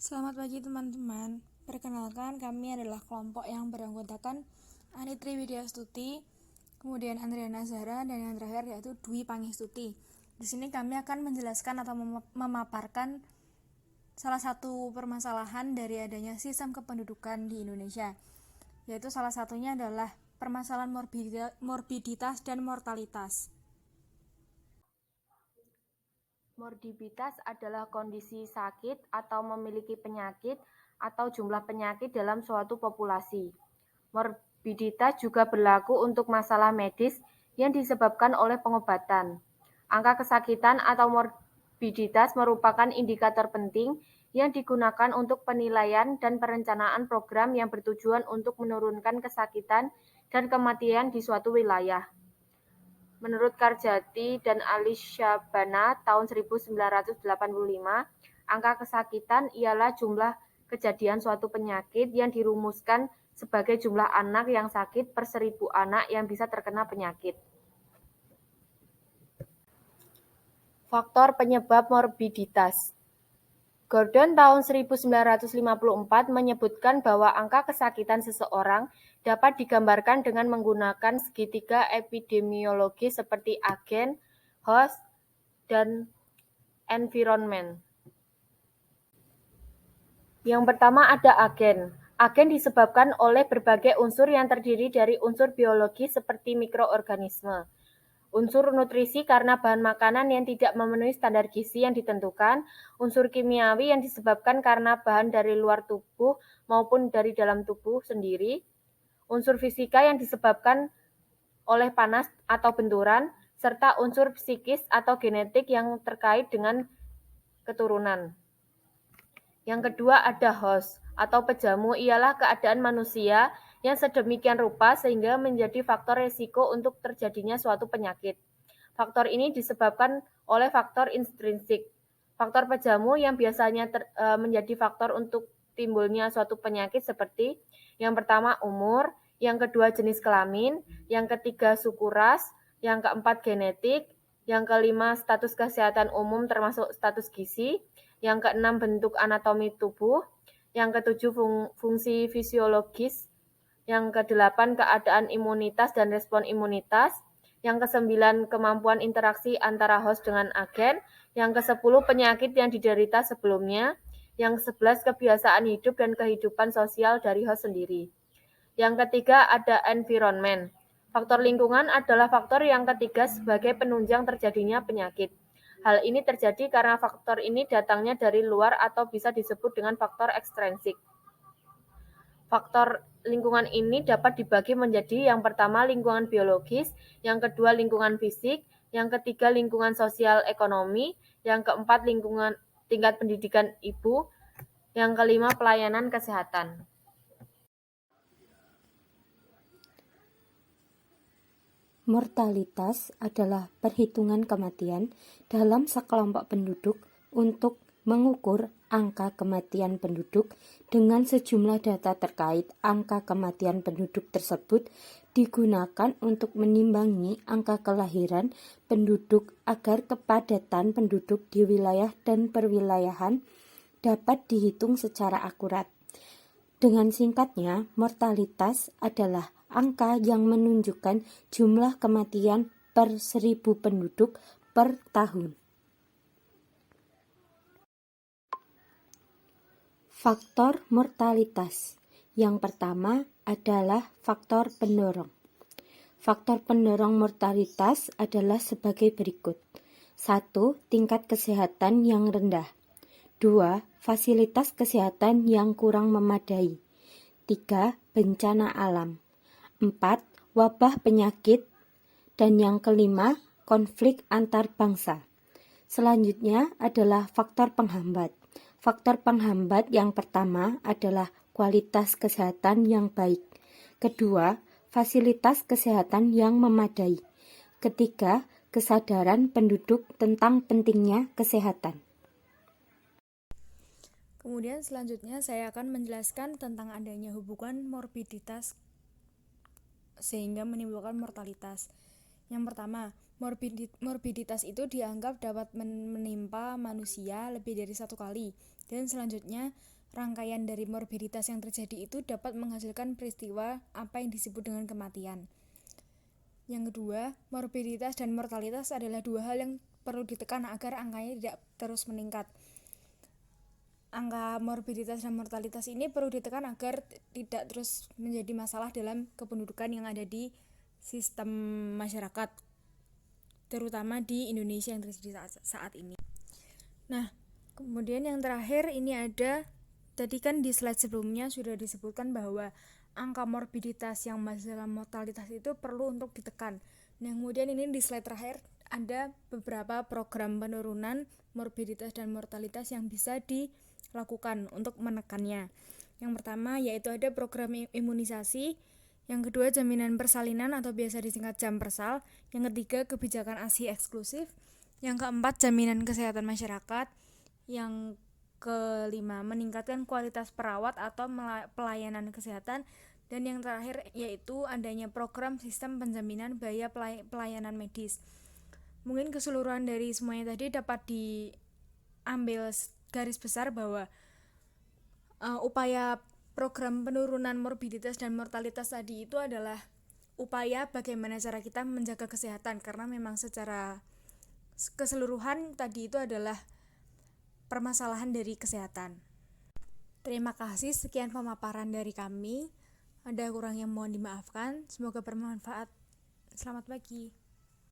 Selamat pagi teman-teman. Perkenalkan, kami adalah kelompok yang beranggotakan Anitri Widyastuti, kemudian Andriana Zahra, dan yang terakhir yaitu Dwi Pangestuti. Di sini kami akan menjelaskan atau memaparkan salah satu permasalahan dari adanya sistem kependudukan di Indonesia, yaitu salah satunya adalah permasalahan morbiditas dan mortalitas. Morbiditas adalah kondisi sakit atau memiliki penyakit atau jumlah penyakit dalam suatu populasi. Morbiditas juga berlaku untuk masalah medis yang disebabkan oleh pengobatan. Angka kesakitan atau morbiditas merupakan indikator penting yang digunakan untuk penilaian dan perencanaan program yang bertujuan untuk menurunkan kesakitan dan kematian di suatu wilayah. Menurut Karjati dan Ali Syabana tahun 1985, angka kesakitan ialah jumlah kejadian suatu penyakit yang dirumuskan sebagai jumlah anak yang sakit per 1.000 anak yang bisa terkena penyakit. Faktor penyebab morbiditas. Gordon tahun 1954 menyebutkan bahwa angka kesakitan seseorang dapat digambarkan dengan menggunakan segitiga epidemiologi seperti agen, host, dan environment. Yang pertama ada agen. Agen disebabkan oleh berbagai unsur yang terdiri dari unsur biologi seperti mikroorganisme. Unsur nutrisi karena bahan makanan yang tidak memenuhi standar gizi yang ditentukan, unsur kimiawi yang disebabkan karena bahan dari luar tubuh maupun dari dalam tubuh sendiri, unsur fisika yang disebabkan oleh panas atau benturan, serta unsur psikis atau genetik yang terkait dengan keturunan. Yang kedua ada host atau pejamu, ialah keadaan manusia yang sedemikian rupa sehingga menjadi faktor resiko untuk terjadinya suatu penyakit. Faktor ini disebabkan oleh faktor intrinsik. Faktor pejamu yang biasanya menjadi faktor untuk timbulnya suatu penyakit seperti yang pertama umur, yang kedua jenis kelamin, yang ketiga suku ras, yang keempat genetik, yang kelima status kesehatan umum termasuk status gizi, yang keenam bentuk anatomi tubuh, yang ketujuh fungsi fisiologis, yang kedelapan keadaan imunitas dan respon imunitas, yang kesembilan kemampuan interaksi antara host dengan agen, yang kesepuluh penyakit yang diderita sebelumnya, yang 11 kebiasaan hidup dan kehidupan sosial dari host sendiri. Yang ketiga ada environment. Faktor lingkungan adalah faktor yang ketiga sebagai penunjang terjadinya penyakit. Hal ini terjadi karena faktor ini datangnya dari luar atau bisa disebut dengan faktor ekstrinsik. Faktor lingkungan ini dapat dibagi menjadi yang pertama lingkungan biologis, yang kedua lingkungan fisik, yang ketiga lingkungan sosial ekonomi, yang keempat lingkungan tingkat pendidikan ibu, yang kelima pelayanan kesehatan. Mortalitas adalah perhitungan kematian dalam sekelompok penduduk untuk mengukur angka kematian penduduk dengan sejumlah data terkait angka kematian penduduk tersebut digunakan untuk menimbangi angka kelahiran penduduk agar kepadatan penduduk di wilayah dan perwilayahan dapat dihitung secara akurat. Dengan singkatnya, mortalitas adalah angka yang menunjukkan jumlah kematian per 1.000 penduduk per tahun. Faktor mortalitas. Yang pertama adalah faktor pendorong. Faktor pendorong mortalitas adalah sebagai berikut. 1. Tingkat kesehatan yang rendah. 2. Fasilitas kesehatan yang kurang memadai. 3. Bencana alam. 4. Wabah penyakit. Dan yang kelima, konflik antar bangsa. Selanjutnya adalah faktor penghambat. Faktor penghambat yang pertama adalah kualitas kesehatan yang baik. Kedua, fasilitas kesehatan yang memadai. Ketiga, kesadaran penduduk tentang pentingnya kesehatan. Kemudian selanjutnya saya akan menjelaskan tentang adanya hubungan morbiditas sehingga menimbulkan mortalitas. Yang pertama, morbiditas itu dianggap dapat menimpa manusia lebih dari satu kali, dan selanjutnya rangkaian dari morbiditas yang terjadi itu dapat menghasilkan peristiwa apa yang disebut dengan kematian. Yang kedua, morbiditas dan mortalitas adalah dua hal yang perlu ditekan agar angkanya tidak terus meningkat. Angka morbiditas dan mortalitas ini perlu ditekan agar tidak terus menjadi masalah dalam kependudukan yang ada di sistem masyarakat, terutama di Indonesia yang terjadi saat ini. Nah, kemudian yang terakhir ini ada, tadi kan di slide sebelumnya sudah disebutkan bahwa angka morbiditas yang masuk dalam mortalitas itu perlu untuk ditekan. Nah, kemudian ini di slide terakhir ada beberapa program penurunan morbiditas dan mortalitas yang bisa dilakukan untuk menekannya. Yang pertama yaitu ada program imunisasi, yang kedua jaminan persalinan atau biasa disingkat JAMPersal, yang ketiga kebijakan ASI eksklusif, yang keempat jaminan kesehatan masyarakat, yang kelima meningkatkan kualitas perawat atau pelayanan kesehatan, dan yang terakhir yaitu adanya program sistem penjaminan biaya pelayanan medis. Mungkin keseluruhan dari semuanya tadi dapat diambil garis besar bahwa upaya program penurunan morbiditas dan mortalitas tadi itu adalah upaya bagaimana cara kita menjaga kesehatan, karena memang secara keseluruhan tadi itu adalah permasalahan dari kesehatan. Terima kasih, sekian pemaparan dari kami. Ada kurang yang mohon dimaafkan. Semoga bermanfaat. Selamat pagi.